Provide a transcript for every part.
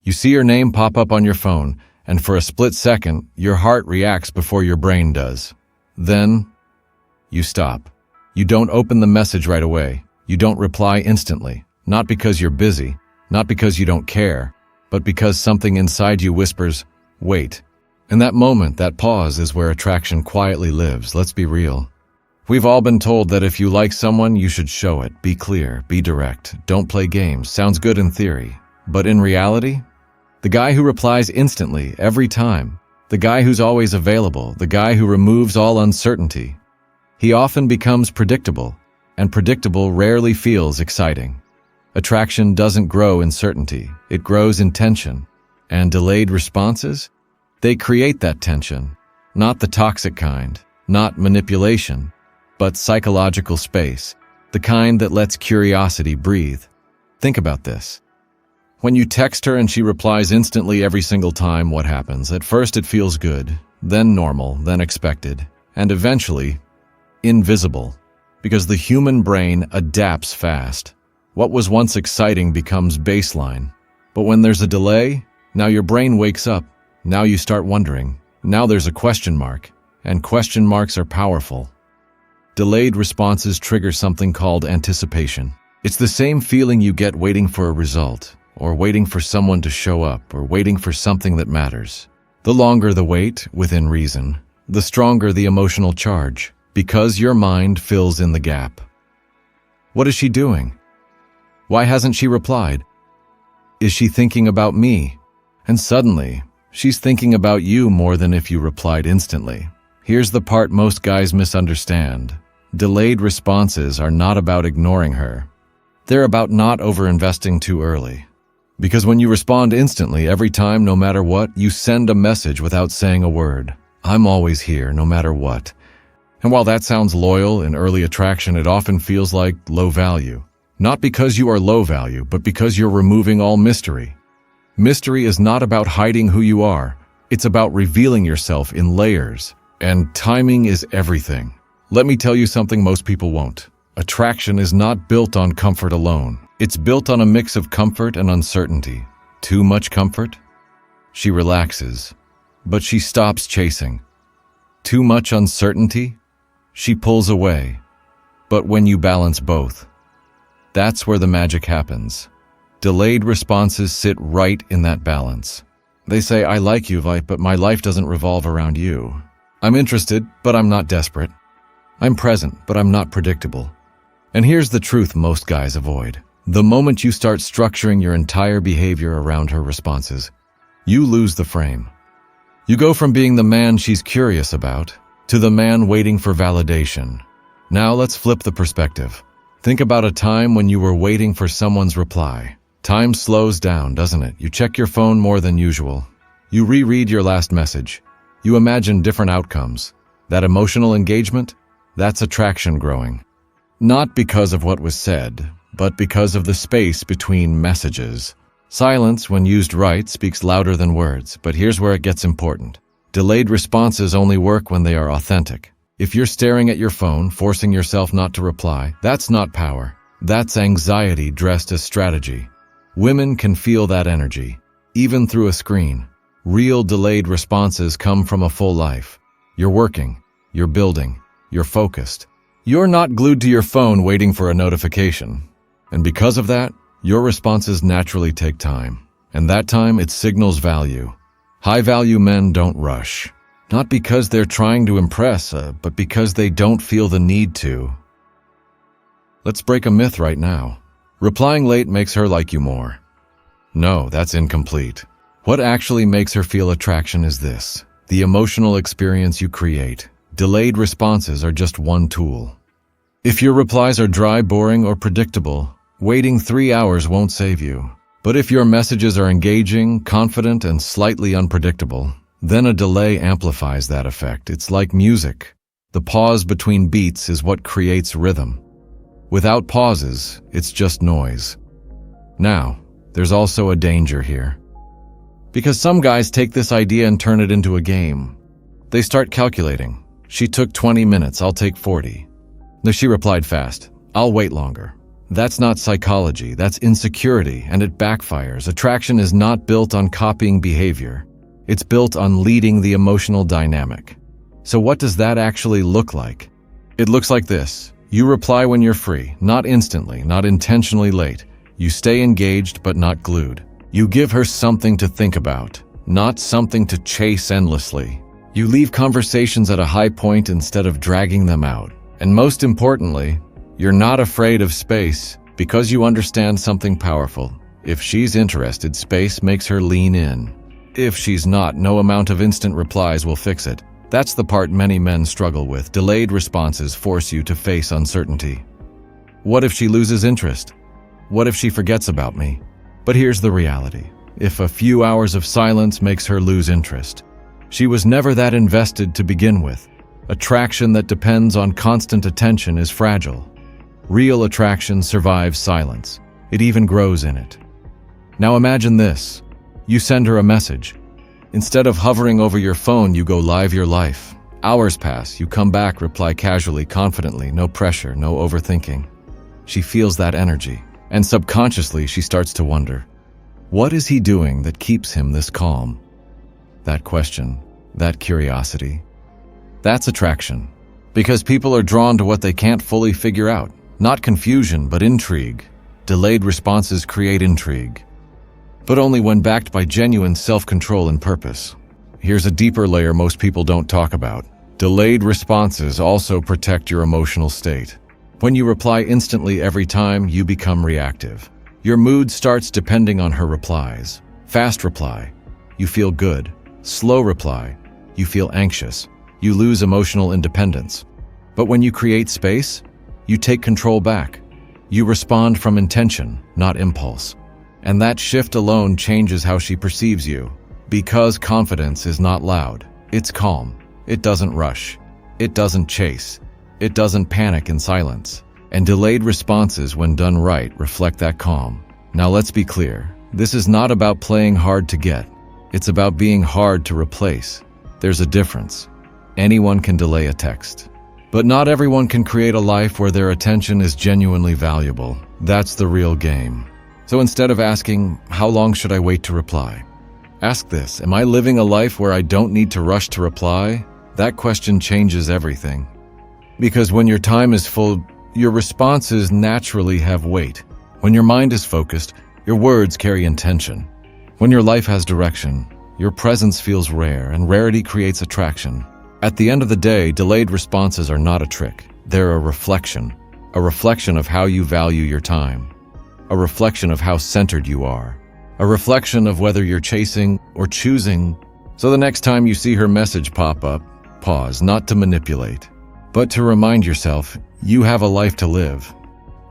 You see her name pop up on your phone, and for a split second, your heart reacts before your brain does. Then, you stop. You don't open the message right away. You don't reply instantly. Not because you're busy, not because you don't care, but because something inside you whispers, wait. In that moment, that pause is where attraction quietly lives, let's be real. We've all been told that if you like someone, you should show it. Be clear, be direct, don't play games. Sounds good in theory. But in reality, the guy who replies instantly, every time, the guy who's always available, the guy who removes all uncertainty, he often becomes predictable, and predictable rarely feels exciting. Attraction doesn't grow in certainty, it grows in tension. And delayed responses? They create that tension. Not the toxic kind, not manipulation, but psychological space, the kind that lets curiosity breathe. Think about this. When you text her and she replies instantly every single time, what happens? At first it feels good, then normal, then expected, and eventually invisible, because the human brain adapts fast. What was once exciting becomes baseline. But when there's a delay, now your brain wakes up. Now you start wondering. Now there's a question mark, and question marks are powerful. Delayed responses trigger something called anticipation. It's the same feeling you get waiting for a result, or waiting for someone to show up, or waiting for something that matters. The longer the wait, within reason, the stronger the emotional charge, because your mind fills in the gap. What is she doing? Why hasn't she replied? Is she thinking about me? And suddenly, she's thinking about you more than if you replied instantly. Here's the part most guys misunderstand. Delayed responses are not about ignoring her. They're about not over-investing too early. Because when you respond instantly every time, no matter what, you send a message without saying a word. I'm always here, no matter what. And while that sounds loyal in early attraction, it often feels like low value. Not because you are low value, but because you're removing all mystery. Mystery is not about hiding who you are. It's about revealing yourself in layers. And timing is everything. Let me tell you something most people won't. Attraction is not built on comfort alone. It's built on a mix of comfort and uncertainty. Too much comfort? She relaxes, but she stops chasing. Too much uncertainty? She pulls away. But when you balance both, that's where the magic happens. Delayed responses sit right in that balance. They say, I like you, but my life doesn't revolve around you. I'm interested, but I'm not desperate. I'm present, but I'm not predictable. And here's the truth most guys avoid. The moment you start structuring your entire behavior around her responses, you lose the frame. You go from being the man she's curious about to the man waiting for validation. Now let's flip the perspective. Think about a time when you were waiting for someone's reply. Time slows down, doesn't it? You check your phone more than usual. You reread your last message. You imagine different outcomes. That emotional engagement? That's attraction growing. Not because of what was said, but because of the space between messages. Silence, when used right, speaks louder than words, but here's where it gets important. Delayed responses only work when they are authentic. If you're staring at your phone, forcing yourself not to reply, that's not power. That's anxiety dressed as strategy. Women can feel that energy, even through a screen. Real delayed responses come from a full life. You're working, you're building, you're focused. You're not glued to your phone waiting for a notification. And because of that, your responses naturally take time. And that time, it signals value. High-value men don't rush. Not because they're trying to impress, but because they don't feel the need to. Let's break a myth right now. Replying late makes her like you more. No, that's incomplete. What actually makes her feel attraction is this: the emotional experience you create. Delayed responses are just one tool. If your replies are dry, boring, or predictable, waiting 3 hours won't save you. But if your messages are engaging, confident, and slightly unpredictable, then a delay amplifies that effect. It's like music. The pause between beats is what creates rhythm. Without pauses, it's just noise. Now, there's also a danger here. Because some guys take this idea and turn it into a game. They start calculating. She took 20 minutes, I'll take 40. No, she replied fast. I'll wait longer. That's not psychology, that's insecurity, and it backfires. Attraction is not built on copying behavior. It's built on leading the emotional dynamic. So what does that actually look like? It looks like this. You reply when you're free, not instantly, not intentionally late. You stay engaged but not glued. You give her something to think about, not something to chase endlessly. You leave conversations at a high point instead of dragging them out. And most importantly, you're not afraid of space because you understand something powerful. If she's interested, space makes her lean in. If she's not, no amount of instant replies will fix it. That's the part many men struggle with. Delayed responses force you to face uncertainty. What if she loses interest? What if she forgets about me? But here's the reality. If a few hours of silence makes her lose interest, she was never that invested to begin with. Attraction that depends on constant attention is fragile. Real attraction survives silence. It even grows in it. Now imagine this. You send her a message. Instead of hovering over your phone, you go live your life. Hours pass, you come back, reply casually, confidently, no pressure, no overthinking. She feels that energy, and subconsciously she starts to wonder, what is he doing that keeps him this calm? That question, that curiosity, that's attraction. Because people are drawn to what they can't fully figure out. Not confusion, but intrigue. Delayed responses create intrigue, but only when backed by genuine self-control and purpose. Here's a deeper layer most people don't talk about. Delayed responses also protect your emotional state. When you reply instantly every time, you become reactive. Your mood starts depending on her replies. Fast reply, you feel good. Slow reply, you feel anxious. You lose emotional independence. But when you create space, you take control back. You respond from intention, not impulse. And that shift alone changes how she perceives you. Because confidence is not loud. It's calm. It doesn't rush. It doesn't chase. It doesn't panic in silence. And delayed responses, when done right, reflect that calm. Now let's be clear. This is not about playing hard to get. It's about being hard to replace. There's a difference. Anyone can delay a text. But not everyone can create a life where their attention is genuinely valuable. That's the real game. So instead of asking, how long should I wait to reply? Ask this, am I living a life where I don't need to rush to reply? That question changes everything. Because when your time is full, your responses naturally have weight. When your mind is focused, your words carry intention. When your life has direction, your presence feels rare, and rarity creates attraction. At the end of the day, delayed responses are not a trick. They're a reflection of how you value your time, a reflection of how centered you are, a reflection of whether you're chasing or choosing. So the next time you see her message pop up, pause, not to manipulate, but to remind yourself you have a life to live.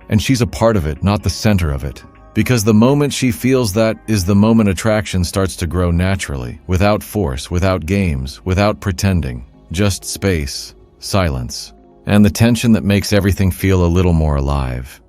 And she's a part of it, not the center of it. Because the moment she feels that is the moment attraction starts to grow naturally, without force, without games, without pretending. Just space, silence, and the tension that makes everything feel a little more alive.